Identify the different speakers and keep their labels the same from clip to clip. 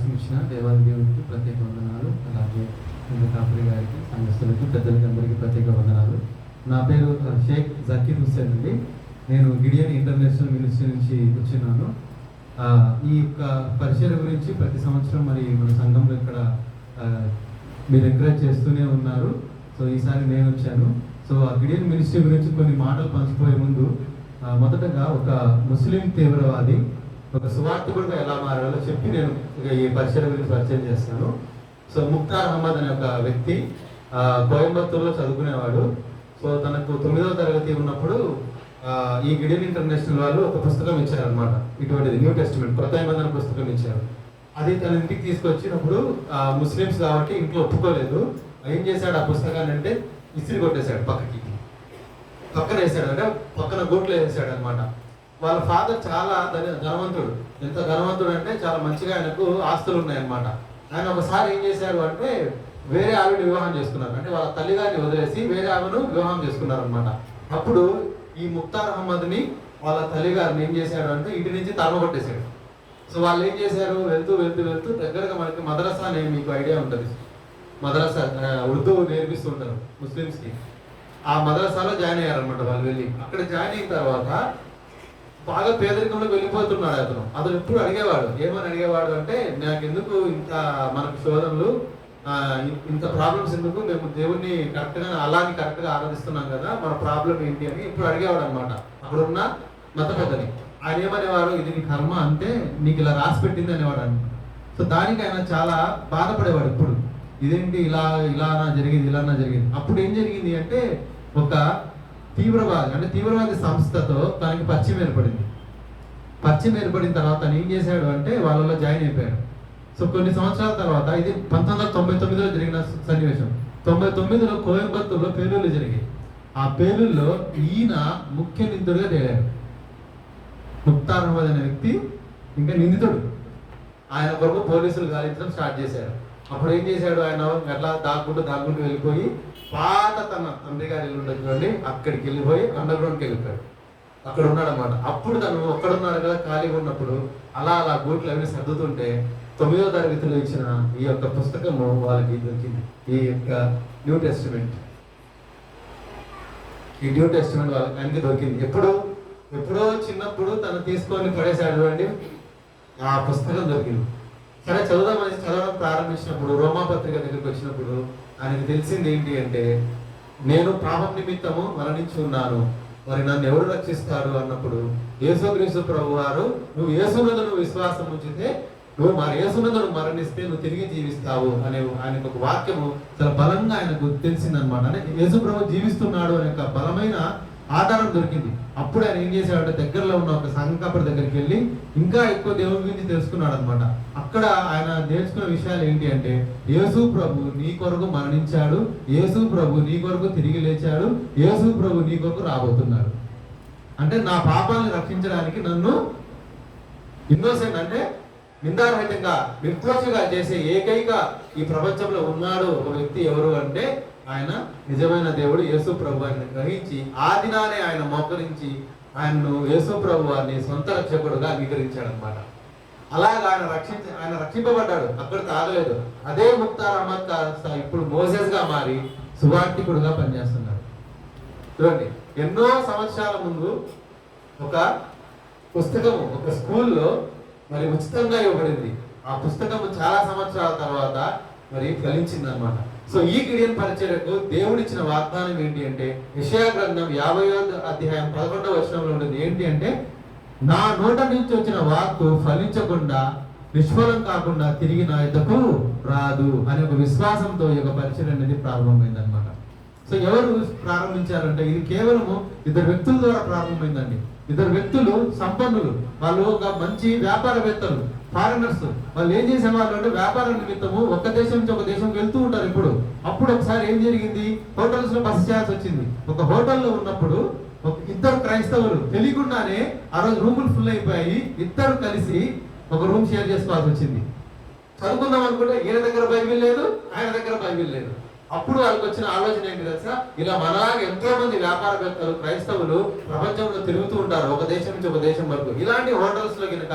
Speaker 1: అవకాశం ఇచ్చిన దేవాది దేవుడికి ప్రత్యేక వందనాలు. అలాగే కాపురి గారికి, సంఘస్థులకి, పెద్దలకి అందరికీ ప్రత్యేక వందనాలు. నా పేరు షేక్ జకీర్ హుస్సేన్ అండి. నేను గిడియన్ ఇంటర్నేషనల్ మినిస్ట్రీ నుంచి వచ్చినాను. ఈ యొక్క పరిచయం గురించి ప్రతి సంవత్సరం మరి మన సంఘంలో ఇక్కడ మీరు ఎంకరేజ్ చేస్తూనే ఉన్నారు. సో ఈసారి నేను వచ్చాను. సో ఆ గిడియన్ మినిస్ట్రీ గురించి కొన్ని మాటలు పంచిపోయే ముందు మొదటగా ఒక ముస్లిం తీవ్రవాది ఒక సువార్థకుడిగా ఎలా మారాలో చెప్పి నేను ఈ పరిచయం గురించి పరిచయం చేస్తాను. సో ముక్తార్ అహ్మద్ అనే ఒక వ్యక్తి కోయంబత్తూరులో చదువుకునేవాడు. సో తనకు 9వ తరగతి ఉన్నప్పుడు ఈ గిడియన్ ఇంటర్నేషనల్ వాళ్ళు ఒక పుస్తకం ఇచ్చారనమాట. ఇటువంటిది న్యూ టెస్టిమెంట్, కొత్త నిబంధన పుస్తకం ఇచ్చారు. అది తన ఇంటికి తీసుకొచ్చినప్పుడు ముస్లిమ్స్ కాబట్టి ఇంట్లో ఒప్పుకోలేదు. ఏం చేశాడు, ఆ పుస్తకాన్ని అంటే ఇసిరి కొట్టేశాడు, పక్కన వేసాడు, అంటే పక్కన గోట్లో వేసాడు అనమాట. వాళ్ళ ఫాదర్ చాలా ధనవంతుడు. ఎంత ధనవంతుడు అంటే చాలా మంచిగా ఆయనకు ఆస్తులు ఉన్నాయన్నమాట. ఆయన ఒకసారి ఏం చేశారు అంటే వేరే ఆవిడ వివాహం చేసుకున్నారు. అంటే వాళ్ళ తల్లిగారిని వదిలేసి వేరే ఆమెను వివాహం చేసుకున్నారు అనమాట. అప్పుడు ఈ ముక్తార్ అహ్మద్ని వాళ్ళ తల్లిగారిని ఏం చేశాడు అంటే ఇంటి నుంచి తరమగొట్టేశాడు. సో వాళ్ళు ఏం చేశారు, వెళ్తూ దగ్గరగా మనకి మదరసా అనే మీకు ఐడియా ఉంటుంది. మదరసా ఉర్దూ నేర్పిస్తుంటారు ముస్లిమ్స్కి. ఆ మదరసాలో జాయిన్ అయ్యారనమాట వాళ్ళు. వెళ్ళి అక్కడ జాయిన్ అయిన తర్వాత బాగా పేదరికంలో వెళ్ళిపోతున్నాడు అతను ఎప్పుడు అడిగేవాడు, ఏమని అడిగేవాడు అంటే నాకెందుకు ఇంత మనకు శోధనలు, ఇంత ప్రాబ్లమ్స్ ఎందుకు, మేము దేవుణ్ణి కరెక్ట్గా అలాని కరెక్ట్గా ఆరాధిస్తున్నాం కదా, మన ప్రాబ్లం ఏంటి అని ఇప్పుడు అడిగేవాడు అనమాట అక్కడున్న మత పెద్దని. ఆయన ఏమనేవాడు, ఇది నీ కర్మ, అంటే నీకు ఇలా రాసి పెట్టింది అనేవాడు అనమాట. సో దానికి ఆయన చాలా బాధపడేవాడు. ఇప్పుడు ఇదేంటి ఇలానా జరిగింది. అప్పుడు ఏం జరిగింది అంటే ఒక తీవ్రవాది సంస్థతో తనకి పరిచయం ఏర్పడిన తర్వాత తను ఏం చేశాడు అంటే వాళ్ళలో జాయిన్ అయిపోయాడు. సో కొన్ని సంవత్సరాల తర్వాత, ఇది 1999లో జరిగిన సన్నివేశం. 99లో కోయంబత్తూరులో పేలుళ్ళు జరిగాయి. ఆ పేలుల్లో ఈయన ముఖ్య నిందితుడిగా తేలాడు. ముక్తార్ అహ్మద్ అనే వ్యక్తి ఇంకా నిందితుడు. ఆయన కొరకు పోలీసులు గాలించడం స్టార్ట్ చేశారు. అప్పుడు ఏం చేశాడు, ఆయన ఎట్లా దాక్కుంటూ వెళ్ళిపోయి పాత తన తండ్రి గారి ఇల్లు ఉండదు చూడండి, అక్కడికి వెళ్ళిపోయి అండర్ గ్రౌండ్కి వెళ్ళిపోయాడు. అక్కడ ఉన్నాడు అనమాట. అప్పుడు తను ఒక్కడున్నాడు కదా, ఖాళీగా ఉన్నప్పుడు అలా గూట్లు అవి సర్దుతుంటే 9వ తరగతిలో ఇచ్చిన ఈ యొక్క పుస్తకము వాళ్ళకి దొరికింది. ఈ యొక్క న్యూ టెస్టిమెంట్ వాళ్ళకి ఆయనకి దొరికింది. ఎప్పుడో చిన్నప్పుడు తను తీసుకొని పడేశాడు చూడండి, ఆ పుస్తకం దొరికింది. సరే చదవడం ప్రారంభించినప్పుడు, రోమాపత్రిక దగ్గరికి వచ్చినప్పుడు ఆయనకు తెలిసింది ఏంటి అంటే, నేను పాపం నిమిత్తము మరణించి ఉన్నాను, మరి నన్ను ఎవరు రక్షిస్తారు అన్నప్పుడు యేసుక్రీస్తు ప్రభు వారు, నువ్వు యేసునందు విశ్వాసం ఉంచితే, నువ్వు యేసునందు మరణిస్తే నువ్వు తిరిగి జీవిస్తావు అనే ఆయనకు ఒక వాక్యము చాలా బలంగా ఆయనకు తెలిసిందనమాట. అంటే యేసు ప్రభు జీవిస్తున్నాడు అనే ఒక బలమైన ఆధారం దొరికింది. అప్పుడు ఆయన ఏం చేశాడంటే దగ్గరలో ఉన్న ఒక సంఘకాపురి దగ్గరికి వెళ్ళి ఇంకా ఎక్కువ దేవుని గురించి తెలుసుకున్నాడు అనమాట. అక్కడ ఆయన నేర్చుకున్న విషయాలు ఏంటి అంటే, యేసు ప్రభు నీ కొరకు మరణించాడు, యేసు ప్రభు నీ కొరకు తిరిగి లేచాడు, యేసు ప్రభు నీ కొరకు రాబోతున్నాడు. అంటే నా పాపాలను రక్షించడానికి నన్ను ఇన్నోసెంట్ అంటే నిందారహితంగా నిర్దోషిగా చేసే ఏకైక ఈ ప్రపంచంలో ఉన్నాడు ఒక వ్యక్తి ఎవరు అంటే ఆయన నిజమైన దేవుడు యేసు ప్రభు వారిని గ్రహించి ఆ దినానే ఆయన మోకరించి ఆయన్ను యేసు ప్రభు వారిని సొంత రక్షకుడుగా అంగీకరించాడు అనమాట. అలాగా ఆయన రక్షింపబడ్డాడు. అక్కడికి ఆగలేదు. అదే ముక్తార్ అహ్మద్ ఇప్పుడు మోసెస్గా మారి సువార్థికుడుగా పనిచేస్తున్నాడు. చూడండి, ఎన్నో సంవత్సరాల ముందు ఒక పుస్తకము ఒక స్కూల్లో మరి ఉచితంగా ఇవ్వబడింది. ఆ పుస్తకము చాలా సంవత్సరాల తర్వాత మరి ఫలించింది అనమాట. సో ఈ గిడియన్ పరిచర్యకు దేవుడిచ్చిన వాగ్దానం ఏంటి అంటే, యెషయా గ్రంథం 50వ అధ్యాయం 11వ వచనంలో ఉంటుంది. ఏంటి అంటే, నా నోట నుంచి వచ్చిన వాక్కు ఫలించకుండా నిష్ఫలం కాకుండా తిరిగి నా యొద్దకు రాదు అనే ఒక విశ్వాసంతో ఈ యొక్క పరిచర్య అనేది ప్రారంభమైంది అనమాట. సో ఎవరు ప్రారంభించారంటే, ఇది కేవలము 2 వ్యక్తుల ద్వారా ప్రారంభమైందండి. 2 వ్యక్తులు సంపన్నులు, వాళ్ళు ఒక మంచి వ్యాపారవేత్తలు, ఫారినర్స్. వాళ్ళు ఏం చేసేవాళ్ళు అంటే వ్యాపార నిమిత్తము ఒక దేశం నుంచి ఒక దేశం వెళ్తూ ఉంటారు. అప్పుడు ఒకసారి ఏం జరిగింది, హోటల్స్ లో బస చేయాల్సి వచ్చింది. ఒక హోటల్లో ఉన్నప్పుడు ఇద్దరు క్రైస్తవులు తెలియకుండానే ఆ రోజు రూములు ఫుల్ అయిపోయాయి. ఇద్దరు కలిసి ఒక రూమ్ షేర్ చేసుకోవాల్సి వచ్చింది. చదువుకుందాం అనుకుంటే ఈయన దగ్గర బైబిల్ లేదు, ఆయన దగ్గర బైబిల్ లేదు. అప్పుడు వాళ్ళకి వచ్చిన ఆలోచన ఏంటి తెలుసా, ఇలా మనలాగా ఎంతో మంది వ్యాపారవేత్తలు క్రైస్తవులు ప్రపంచంలో తిరుగుతూ ఉంటారు, ఒక దేశం నుంచి ఒక దేశం వరకు. ఇలాంటి హోటల్స్ లో కనుక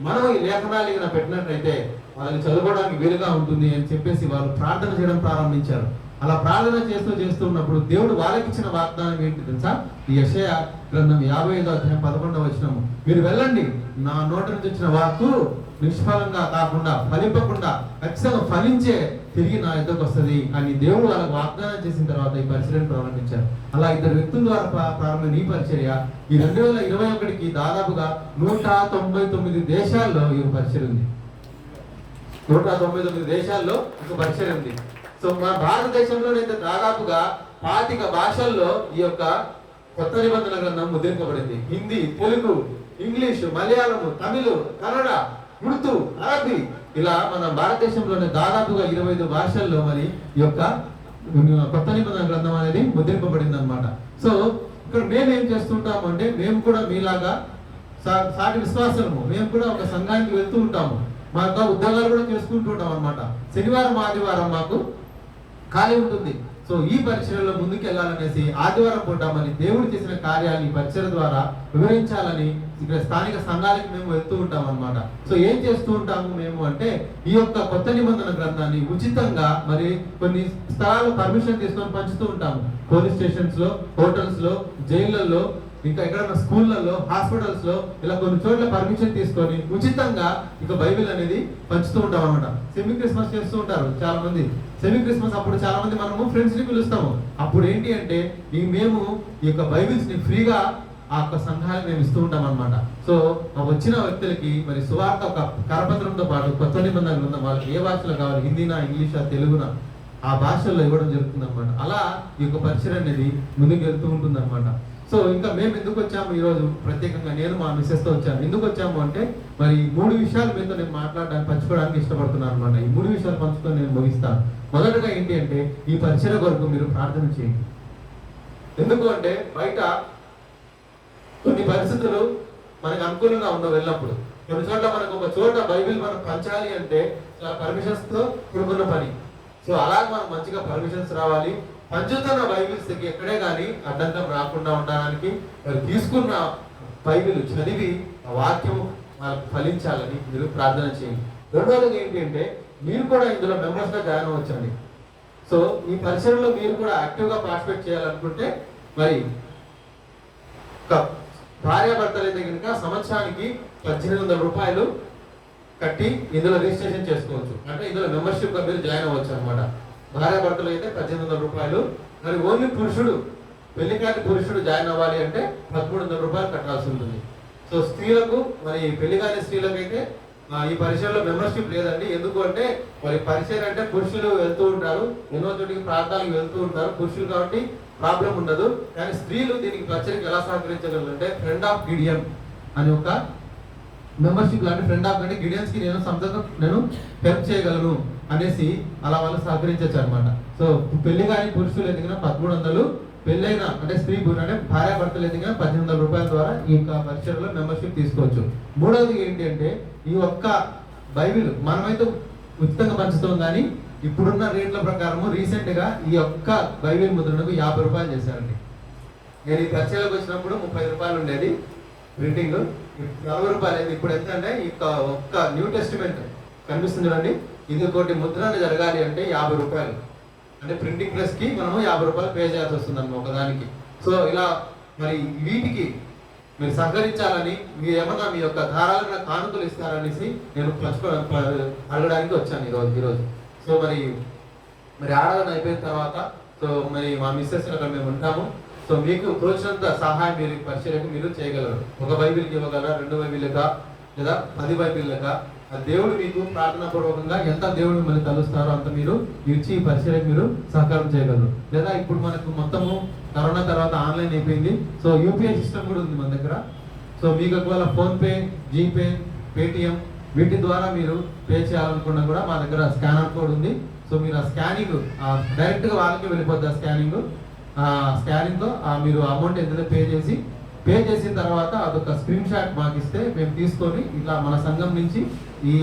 Speaker 1: మనం ఈ లేఖనాలు కనుక పెట్టినట్లయితే వాళ్ళని చదువుకోవడానికి వీలుగా ఉంటుంది అని చెప్పేసి వాళ్ళు ప్రార్థన చేయడం ప్రారంభించారు. అలా ప్రార్థన చేస్తూ ఉన్నప్పుడు దేవుడు వాళ్ళకి ఇచ్చిన వాగ్దానం ఏంటి తెలుసా, ఈ యెషయా గ్రంథం 55వ అధ్యాయం 11వ వచనము, మీరు వెళ్ళండి, నా నోటి నుంచి వచ్చిన వాక్కు నిష్ఫలంగా కాకుండా ఫలింపకుండా ఖచ్చితంగా ఫలించే తిరిగి నా యుద్ధకు వస్తుంది అని దేవుడు వాళ్ళకి వాగ్దానం చేసిన తర్వాత ఈ పరిచర్యను ప్రారంభించారు. అలా ఇద్దరు వ్యక్తుల ద్వారా ప్రారంభమైన ఈ పరిచర్య ఈ 2021కి దాదాపుగా 199 దేశాల్లో ఈ పరిచర్య ఉంది. 199 దేశాల్లో ఒక పరిచర్య ఉంది. సో మన భారతదేశంలోనైతే దాదాపుగా 25 భాషల్లో ఈ యొక్క కొత్త నిబంధన గ్రంథం ముద్రించబడింది. హిందీ, తెలుగు, ఇంగ్లీషు, మలయాళము, తమిళ, కన్నడ, ఉర్దూ, అరబీ, ఇలా మన భారతదేశంలోనే దాదాపుగా 25 భాషల్లో మరి ఈ యొక్క కొత్త నిబంధన గ్రంథం అనేది ముద్రింపబడింది అనమాట. సో ఇక్కడ మేము ఏం చేస్తుంటాము అంటే, మేము కూడా మీలాగా సాటి విశ్వాసము, మేము కూడా ఒక సంఘానికి వెళ్తూ ఉంటాము, మా యొక్క ఉద్యోగాలు కూడా చేసుకుంటూ ఉంటాం అనమాట. శనివారం ఆదివారం మాకు ఖాళీ ఉంటుంది. సో ఈ పరిచర్యలో ముందుకు వెళ్ళాలనేసి ఆదివారం పూట మరి దేవుడు చేసిన కార్యాలని పరిచర్య ద్వారా వివరించాలని ఇక్కడ స్థానిక సంఘాలకి మేము వెళ్తూ ఉంటాం అనమాట. సో ఏం చేస్తూ ఉంటాము మేము అంటే, ఈ యొక్క కొత్త నిబంధన గ్రంథాన్ని ఉచితంగా మరి కొన్ని స్థలాల్లో పర్మిషన్ తీసుకొని పంచుతూ ఉంటాము. పోలీస్ స్టేషన్స్ లో, హోటల్స్ లో, జైళ్ళల్లో, ఇంకా ఎక్కడన్నా స్కూళ్ళల్లో, హాస్పిటల్స్ లో ఇలా కొన్ని చోట్ల పర్మిషన్ తీసుకొని ఉచితంగా ఇక బైబిల్ అనేది పంచుతూ ఉంటాం అనమాట. సెమీ క్రిస్మస్ చేస్తూ ఉంటారు చాలా మంది. సెమీ క్రిస్మస్ అప్పుడు చాలా మంది మనము ఫ్రెండ్స్ ని పిలుస్తాము. అప్పుడు ఏంటి అంటే మేము ఈ యొక్క బైబిల్స్ ని ఫ్రీగా ఆ యొక్క సంఘానికి మేము ఇస్తూ ఉంటాం అనమాట. సో వచ్చిన వ్యక్తులకి మరి సువార్త ఒక కరపత్రంతో పాటు కొత్త నిబంధన గ్రంథం వాళ్ళకి ఏ భాషలో కావాలి, హిందీనా, ఇంగ్లీషా, తెలుగునా, ఆ భాషల్లో ఇవ్వడం జరుగుతుంది అనమాట. అలా ఈ యొక్క పరిచయం అనేది ముందుకు వెళ్తూ ఉంటుంది అనమాట. సో ఇంకా మేము ఎందుకు వచ్చాము ఈరోజు, ప్రత్యేకంగా నేను మా మిస్సెస్తో వచ్చాను. ఎందుకు వచ్చాము అంటే మరి 3 విషయాలు మీతో నేను మాట్లాడడానికి పంచుకోవడానికి ఇష్టపడుతున్నాను అనమాట. ఈ 3 విషయాలు పంచుకొని నేను ముగిస్తాను. మొదటగా ఏంటి అంటే, ఈ పరిచయ కొరకు మీరు ప్రార్థన చేయండి. ఎందుకు అంటే బయట కొన్ని పరిస్థితులు మనకు అనుకూలంగా ఉండవు. వెళ్ళినప్పుడు కొన్ని చోట్ల మనకు ఒక చోట బైబిల్ మనం పంచాలి అంటే పర్మిషన్స్ తో కూడుకున్న పని. సో అలాగే మనం మంచిగా పర్మిషన్స్ రావాలి. పంచుతున్న బైబిల్స్ ఎక్కడే కానీ అడ్డంకం రాకుండా ఉండడానికి తీసుకున్న బైబిల్ చదివి ఆ వాక్యం వాళ్ళకి ఫలించాలని మీరు ప్రార్థన చేయండి. రెండవది ఏంటి అంటే, మీరు కూడా ఇందులో మెంబర్స్ గా జాయిన్ అవ్వచ్చండి. సో ఈ పరిసరంలో మీరు కూడా యాక్టివ్ గా పార్టిసిపేట్ చేయాలనుకుంటే మరి భార్యాభర్తలు అయితే కనుక సంవత్సరానికి 1800 రూపాయలు కట్టి ఇందులో రిజిస్ట్రేషన్ చేసుకోవచ్చు. అంటే ఇందులో మెంబర్షిప్ గా మీరు జాయిన్ అవ్వచ్చు అనమాట. భార్యాభర్తలు అయితే 1800 రూపాయలు. మరి ఓన్లీ పురుషుడు, పెళ్లికాని పురుషుడు జాయిన్ అవ్వాలి అంటే 1300 రూపాయలు కట్టాల్సి ఉంటుంది. సో స్త్రీలకు, మరి పెళ్లికాని స్త్రీలకు అయితే ఈ పరిచయంలో మెంబర్షిప్ లేదండి. ఎందుకు అంటే మరి పరిచయం అంటే పురుషులు వెళ్తూ ఉంటారు, ఎన్నో చోటికి ప్రాంతాలకు వెళ్తూ ఉంటారు పురుషులు, కాబట్టి ప్రాబ్లం ఉండదు. కానీ స్త్రీలు దీనికి పరిచయం ఎలా సహకరించగలరు అంటే, ఫ్రెండ్ ఆఫ్ గిడియన్ అని ఒక మెంబర్షిప్ లాంటి, ఫ్రెండ్ ఆఫ్ అంటే గిడియన్స్ కి నేను హెల్ప్ చేయగలను అనేసి అలా వాళ్ళు సహకరించచ్చు అనమాట. సో పెళ్లి కానీ పురుషులు ఎందుకన్నా 1300, పెళ్ళైన అంటే స్త్రీ అంటే భార్యాభర్తలు ఎందుకన్నా 1800 రూపాయల ద్వారా ఈ యొక్క పరిచయంలో మెంబర్షిప్ తీసుకోవచ్చు. మూడవది ఏంటి అంటే, ఈ ఒక్క బైబిల్ మనమైతే ఉచితంగా పంచుతాం, కానీ ఇప్పుడున్న రేట్ల ప్రకారము రీసెంట్ గా ఈ ఒక్క బైబిల్ ముద్రణకు 50 రూపాయలు చేశారండి. నేను ఈ పరిచయాలకు వచ్చినప్పుడు 30 రూపాయలు ఉండేది ప్రింటింగ్, 40 రూపాయలు అయింది. ఇప్పుడు ఎంత అంటే ఈ ఒక్క న్యూ టెస్టిమెంట్ కనిపిస్తుంది చూడండి, ఇది ఒకటి ముద్రణ జరగాలి అంటే 50 రూపాయలు. అంటే ప్రింటింగ్ ప్రెస్ కి మనము 50 రూపాయలు పే చేయాల్సి వస్తుంది అన్న ఒకదానికి. సో ఇలా మరి వీటికి మీరు సహకరించాలని, మీరు ఏమన్నా మీ యొక్క ధారాళమైన కానుకలు ఇస్తారనేసి నేను అడగడానికి వచ్చాను ఈరోజు. సో మరి ఆరాధన అయిపోయిన తర్వాత సో మరి మా మిస్సెస్ అక్కడ మేము ఉంటాము. సో మీకు తోచినంత సహాయం మీరు పరిచయకు మీరు చేయగలరు. ఒక బైబిల్కి ఇవ్వగలరా, 2 బైబిల్గా, లేదా 10 బైబిల్గా, దేవుడు మీకు ప్రార్థనా పూర్వకంగా ఎంత దేవుడు మిమ్మల్ని తలుస్తారో అంత మీరు ఇచ్చి ఈ పరిచయకు మీరు సహకారం చేయగలరు. లేదా ఇప్పుడు మనకు మొత్తము కరోనా తర్వాత ఆన్లైన్ అయిపోయింది. సో యూపీఐ సిస్టమ్ కూడా ఉంది మన దగ్గర. సో మీకు ఒకవేళ ఫోన్పే, జీపే, పేటిఎం వీటి ద్వారా మీరు పే చేయాలనుకున్నా కూడా మా దగ్గర స్కానర్ కోడ్ ఉంది. సో మీరు ఆ స్కానింగ్ డైరెక్ట్గా వాళ్ళకి వెళ్ళిపోద్ది. ఆ స్కానింగ్తో మీరు అమౌంట్ ఎంత పే చేసి పే చేసిన తర్వాత అదొక స్క్రీన్ షాట్ మాకు ఇస్తే మేము తీసుకొని ఇలా మన సంఘం నుంచి ఈ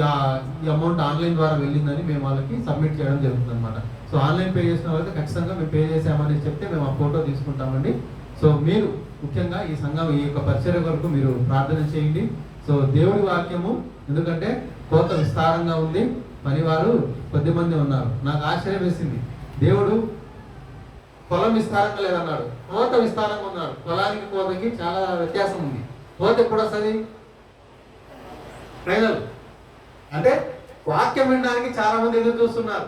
Speaker 1: అమౌంట్ ఆన్లైన్ ద్వారా వెళ్ళిందని మేము వాళ్ళకి సబ్మిట్ చేయడం జరుగుతుంది అనమాట. సో ఆన్లైన్ పే చేసిన వాళ్ళకి ఖచ్చితంగా మేము పే చేసామని చెప్తే మేము ఆ ఫోటో తీసుకుంటామండి. సో మీరు ముఖ్యంగా ఈ సంఘం ఈ యొక్క పరిచర్య వరకు మీరు ప్రార్థన చేయండి. సో దేవుడి వాక్యము, ఎందుకంటే కోత విస్తారంగా ఉంది, పనివారు కొద్దిమంది ఉన్నారు. నాకు ఆశ్చర్యం వేసింది, దేవుడు పొలం విస్తారంగా లేదన్నాడు, కోత విస్తారంగా ఉన్నాడు. పొలానికి కోతకి చాలా వ్యత్యాసం ఉంది. కోత ఎప్పుడు వస్తుంది? ఫైనల్ అంటే వాక్యం వినడానికి చాలా మంది ఎదురు చూస్తున్నారు.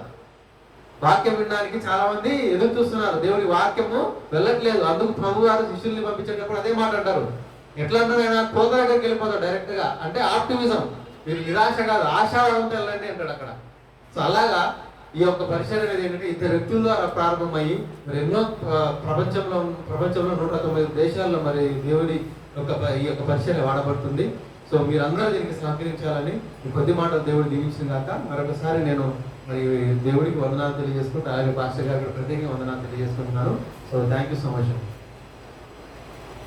Speaker 1: వాక్యం వినడానికి చాలా మంది ఎదురు చూస్తున్నారు. దేవుడి వాక్యము వెళ్ళట్లేదు. అందుకు ప్రభు గారు శిష్యుల్ని పంపించేటప్పుడు అదే మాట అంటారు. ఎట్లా అంటారు? ఆయన కోత దగ్గరికి వెళ్ళిపోతాడు డైరెక్ట్ గా. అంటే ఆప్టిమిజం, మీరు నిరాశ కాదు ఆశావాదంతో వెళ్ళండి అంటాడు అక్కడ. సో అలాగా ఈ యొక్క పరిచయం అనేది ఏంటంటే ఇద్దరు వ్యక్తుల ద్వారా ప్రారంభమయ్యి మరి ఎన్నో ప్రపంచంలో 190 దేశాల్లో మరి దేవుడి ఈ యొక్క పరిచయం వాడబడుతుంది. సో మీరందరూ దీనికి సహకరించాలని ఈ కొద్ది మాటలు దేవుడు దీవించిన కాక మరొకసారి నేను మరి దేవుడికి వందనాలు తెలియజేసుకుంటూ, ఆయన పాస్టర్ గారికి ప్రత్యేకంగా వందనాలు తెలియజేసుకుంటున్నాను. So thank you so much.